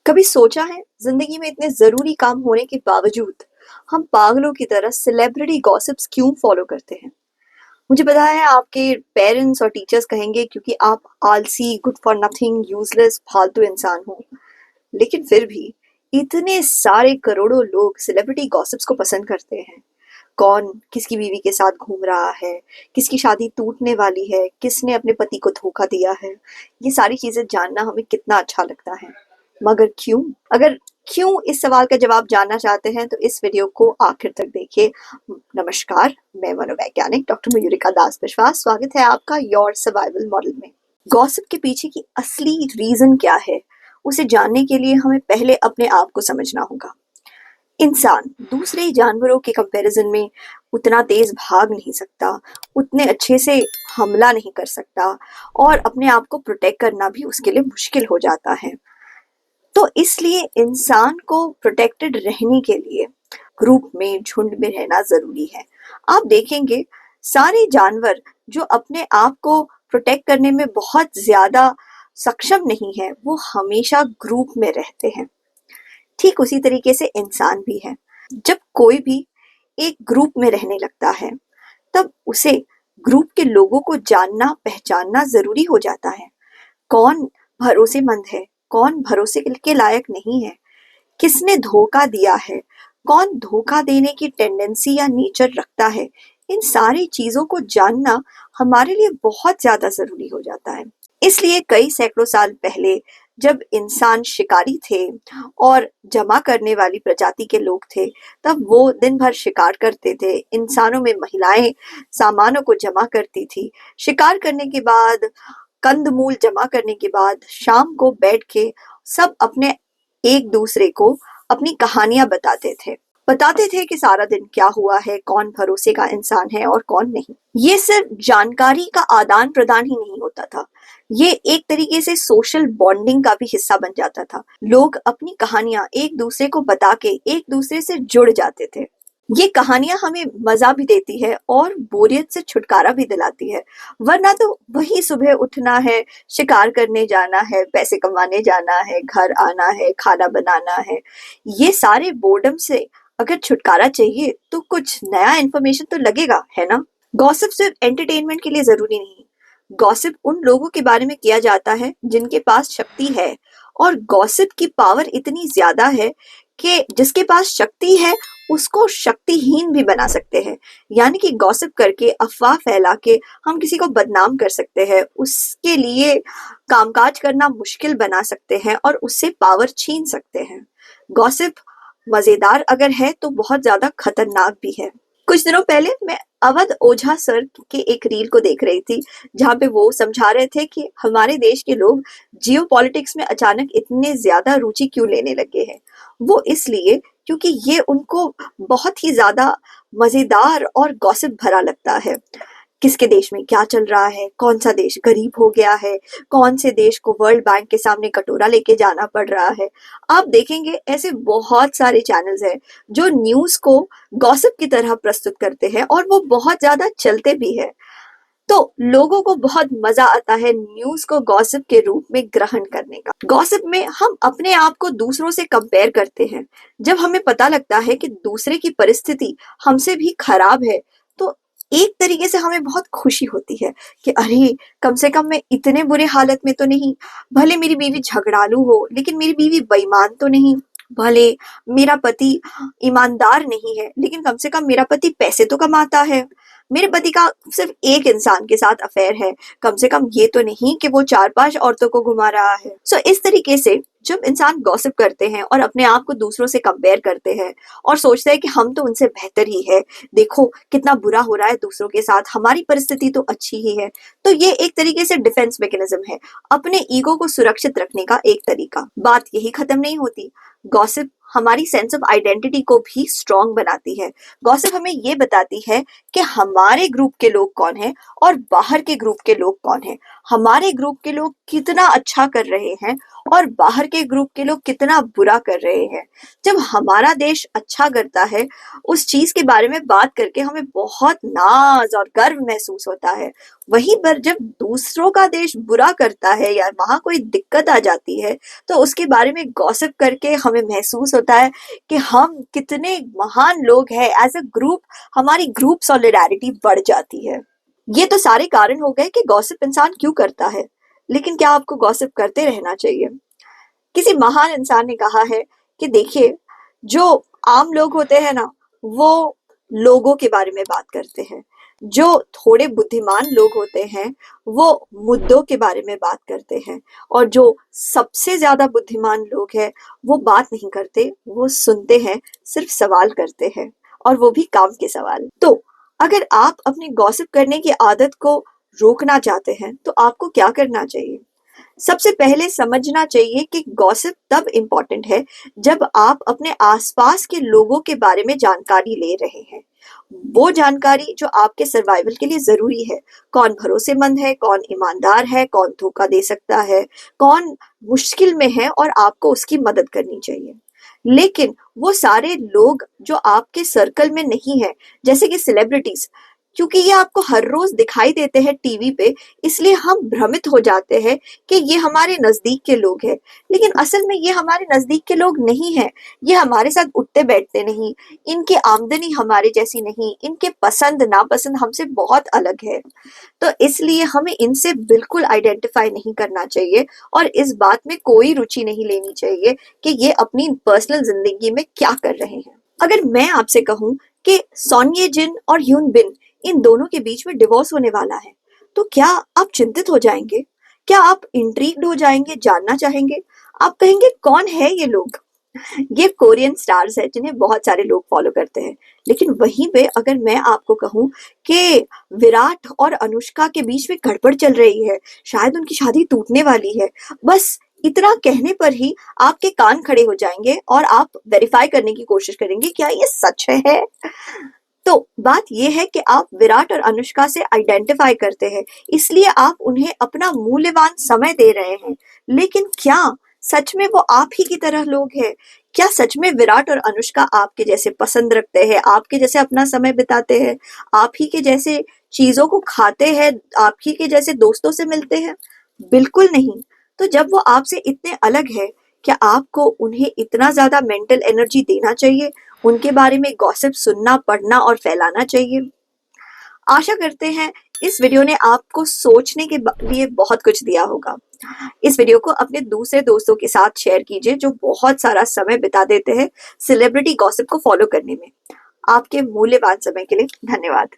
कभी सोचा है जिंदगी में इतने जरूरी काम होने के बावजूद हम पागलों की तरह सेलिब्रिटी गॉसिप्स क्यों फॉलो करते हैं? मुझे पता है आपके पेरेंट्स और टीचर्स कहेंगे क्योंकि आप आलसी, गुड फॉर नथिंग, यूजलेस, फालतू इंसान हो। लेकिन फिर भी इतने सारे करोड़ों लोग सेलिब्रिटी गॉसिप्स को पसंद करते हैं। कौन किसकी बीवी के साथ घूम रहा है, किसकी शादी टूटने वाली है, किसने अपने पति को धोखा दिया है, ये सारी चीजें जानना हमें कितना अच्छा लगता है। मगर क्यों? अगर क्यों इस सवाल का जवाब जानना चाहते हैं तो इस वीडियो को आखिर तक देखिए। नमस्कार, मैं मनोवैज्ञानिक डॉक्टर मयूरिका दास विश्वास, स्वागत है आपका योर सर्वाइवल मॉडल में। गॉसिप के पीछे की असली रीजन क्या है, उसे जानने के लिए हमें पहले अपने आप को समझना होगा। इंसान दूसरे जानवरों के कंपैरिजन में उतना तेज भाग नहीं सकता, उतने अच्छे से हमला नहीं कर सकता और अपने आप को प्रोटेक्ट करना भी उसके लिए मुश्किल हो जाता है। तो इसलिए इंसान को प्रोटेक्टेड रहने के लिए ग्रुप में, झुंड में रहना जरूरी है। आप देखेंगे सारे जानवर जो अपने आप को प्रोटेक्ट करने में बहुत ज्यादा सक्षम नहीं है, वो हमेशा ग्रुप में रहते हैं। ठीक उसी तरीके से इंसान भी है। जब कोई भी एक ग्रुप में रहने लगता है, तब उसे ग्रुप के लोगों को जानना, पहचानना जरूरी हो जाता है। कौन भरोसेमंद है, कौन भरोसे के लायक नहीं है, किसने धोखा दिया है, कौन धोखा देने की टेंडेंसी या नेचर रखता है, इन सारी चीजों को जानना हमारे लिए बहुत ज्यादा जरूरी हो जाता है। इसलिए कई सैकड़ों साल पहले जब इंसान शिकारी थे और जमा करने वाली प्रजाति के लोग थे, तब वो दिन भर शिकार करते थे। इंसानों में महिलाएं सामानों को जमा करती थी। शिकार करने के बाद, कंदमूल जमा करने के बाद शाम को बैठ के सब अपने एक दूसरे को अपनी कहानियां बताते थे कि सारा दिन क्या हुआ है, कौन भरोसे का इंसान है और कौन नहीं। ये सिर्फ जानकारी का आदान प्रदान ही नहीं होता था, ये एक तरीके से सोशल बॉन्डिंग का भी हिस्सा बन जाता था। लोग अपनी कहानियां एक दूसरे को बता के एक दूसरे से जुड़ जाते थे। ये कहानियां हमें मजा भी देती है और बोरियत से छुटकारा भी दिलाती है। वरना तो वही सुबह उठना है, शिकार करने जाना है, पैसे कमाने जाना है, घर आना है, खाना बनाना है। ये सारे बोर्डम से अगर छुटकारा चाहिए तो कुछ नया इन्फॉर्मेशन तो लगेगा, है ना? गॉसिप सिर्फ एंटरटेनमेंट के लिए जरूरी नहीं। गॉसिप उन लोगों के बारे में किया जाता है जिनके पास शक्ति है, और गॉसिप की पावर इतनी ज्यादा है कि जिसके पास शक्ति है उसको शक्तिहीन भी बना सकते हैं। यानी कि गॉसिप करके, अफवाह फैला के हम किसी को बदनाम कर सकते हैं, उसके लिए कामकाज करना मुश्किल बना सकते हैं और उससे पावर छीन सकते हैं। गॉसिप मजेदार अगर है तो बहुत ज्यादा खतरनाक भी है। कुछ दिनों पहले मैं अवध ओझा सर के एक रील को देख रही थी, जहाँ पे वो समझा रहे थे कि हमारे देश के लोग जियो पॉलिटिक्स में अचानक इतने ज्यादा रुचि क्यों लेने लगे हैं। वो इसलिए क्योंकि ये उनको बहुत ही ज्यादा मजेदार और गॉसिप भरा लगता है। किसके देश में क्या चल रहा है, कौन सा देश गरीब हो गया है, कौन से देश को वर्ल्ड बैंक के सामने कटोरा लेके जाना पड़ रहा है। आप देखेंगे ऐसे बहुत सारे चैनल्स हैं जो न्यूज को गॉसिप की तरह प्रस्तुत करते हैं और वो बहुत ज्यादा चलते भी है। तो लोगों को बहुत मजा आता है न्यूज को गॉसिप के रूप में ग्रहण करने का। गॉसिप में हम अपने आप को दूसरों से कंपेयर करते हैं। जब हमें पता लगता है कि दूसरे की परिस्थिति हमसे भी खराब है, तो एक तरीके से हमें बहुत खुशी होती है कि अरे, कम से कम मैं इतने बुरे हालत में तो नहीं। भले मेरी बीवी झगड़ालू हो, लेकिन मेरी बीवी बेईमान तो नहीं। भले मेरा पति ईमानदार नहीं है, लेकिन कम से कम मेरा पति पैसे तो कमाता है। मेरे पति का सिर्फ एक इंसान के साथ अफेयर है, कम से कम ये तो नहीं कि वो 4-5 औरतों को घुमा रहा है। इस तरीके से जब इंसान गॉसिप करते हैं और अपने आप को दूसरों से कंपेयर करते हैं और सोचते हैं कि हम तो उनसे बेहतर ही है, देखो कितना बुरा हो रहा है दूसरों के साथ, हमारी परिस्थिति तो अच्छी ही है, तो ये एक तरीके से डिफेंस मैकेनिज्म है, अपने ईगो को सुरक्षित रखने का एक तरीका। बात यही खत्म नहीं होती। गॉसिप हमारी सेंस ऑफ आइडेंटिटी को भी स्ट्रॉन्ग बनाती है। गॉसिप हमें ये बताती है कि हमारे ग्रुप के लोग कौन हैं और बाहर के ग्रुप के लोग कौन हैं, हमारे ग्रुप के लोग कितना अच्छा कर रहे हैं और बाहर के ग्रुप के लोग कितना बुरा कर रहे हैं। जब हमारा देश अच्छा करता है, उस चीज के बारे में बात करके हमें बहुत नाज और गर्व महसूस होता है। वहीं पर जब दूसरों का देश बुरा करता है या वहां कोई दिक्कत आ जाती है, तो उसके बारे में गॉसिप करके हमें महसूस होता है कि हम कितने महान लोग हैं। एज अ ग्रुप हमारी ग्रुप सॉलिडारिटी बढ़ जाती है। ये तो सारे कारण हो गए कि गॉसिप इंसान क्यों करता है। लेकिन क्या आपको गॉसिप करते रहना चाहिए? किसी महान इंसान ने कहा है कि देखिए, जो आम लोग होते हैं ना, वो लोगों के बारे में बात करते हैं। जो थोड़े बुद्धिमान लोग होते हैं, वो मुद्दों के बारे में बात करते हैं। और जो सबसे ज्यादा बुद्धिमान लोग हैं, वो बात नहीं करते, वो सुनते हैं, सिर्फ सवाल करते हैं, और वो भी काम के सवाल। तो अगर आप अपनी गॉसिप करने की आदत को रोकना चाहते हैं, तो आपको क्या करना चाहिए? सबसे पहले समझना चाहिए कि गॉसिप तब इम्पोर्टेंट है जब आप अपने आसपास के लोगों के बारे में जानकारी ले रहे हैं। वो जानकारी जो आपके सर्वाइवल के लिए जरूरी है। कौन भरोसेमंद है, कौन ईमानदार है, कौन धोखा दे सकता है, कौन मुश्किल में है और आपको उसकी मदद करनी चाहिए। लेकिन वो सारे लोग जो आपके सर्कल में नहीं है, जैसे कि सेलिब्रिटीज, क्योंकि ये आपको हर रोज दिखाई देते हैं टीवी पे, इसलिए हम भ्रमित हो जाते हैं कि ये हमारे नजदीक के लोग हैं। लेकिन असल में ये हमारे नजदीक के लोग नहीं है। ये हमारे साथ उठते बैठते नहीं, इनकी आमदनी हमारे जैसी नहीं, इनके पसंद नापसंद हमसे बहुत अलग है। तो इसलिए हमें इनसे बिल्कुल आइडेंटिफाई नहीं करना चाहिए और इस बात में कोई रुचि नहीं लेनी चाहिए कि ये अपनी पर्सनल जिंदगी में क्या कर रहे हैं। अगर मैं आपसे कहूं कि सोन ये जिन और ह्यून बिन, इन दोनों के बीच में डिवोर्स होने वाला है, तो क्या आप चिंतित हो जाएंगे? क्या आप इंट्रीग्ड हो जाएंगे, जानना चाहेंगे? आप कहेंगे कौन है ये लोग? ये कोरियन स्टार्स है जिन्हें बहुत सारे लोग फॉलो करते हैं। लेकिन वहीं पे अगर मैं आपको कहूं कि विराट और अनुष्का के बीच में गड़बड़ चल रही है, शायद उनकी शादी टूटने वाली है, बस इतना कहने पर ही आपके कान खड़े हो जाएंगे और आप वेरीफाई करने की कोशिश करेंगे क्या ये सच है। तो बात यह है कि आप विराट और अनुष्का से आइडेंटिफाई करते हैं, इसलिए आप उन्हें अपना मूल्यवान समय दे रहे हैं। लेकिन क्या सच में वो आप ही की तरह लोग हैं? क्या सच में विराट और अनुष्का आपके जैसे पसंद रखते हैं, आपके जैसे अपना समय बिताते हैं, आप ही के जैसे चीजों को खाते हैं, आप ही के जैसे दोस्तों से मिलते हैं? बिल्कुल नहीं। तो जब वो आपसे इतने अलग है, क्या आपको उन्हें इतना ज्यादा मेंटल एनर्जी देना चाहिए? उनके बारे में गॉसिप सुनना, पढ़ना और फैलाना चाहिए? आशा करते हैं इस वीडियो ने आपको सोचने के लिए बहुत कुछ दिया होगा। इस वीडियो को अपने दूसरे दोस्तों के साथ शेयर कीजिए जो बहुत सारा समय बिता देते हैं सेलिब्रिटी गॉसिप को फॉलो करने में। आपके मूल्यवान समय के लिए धन्यवाद।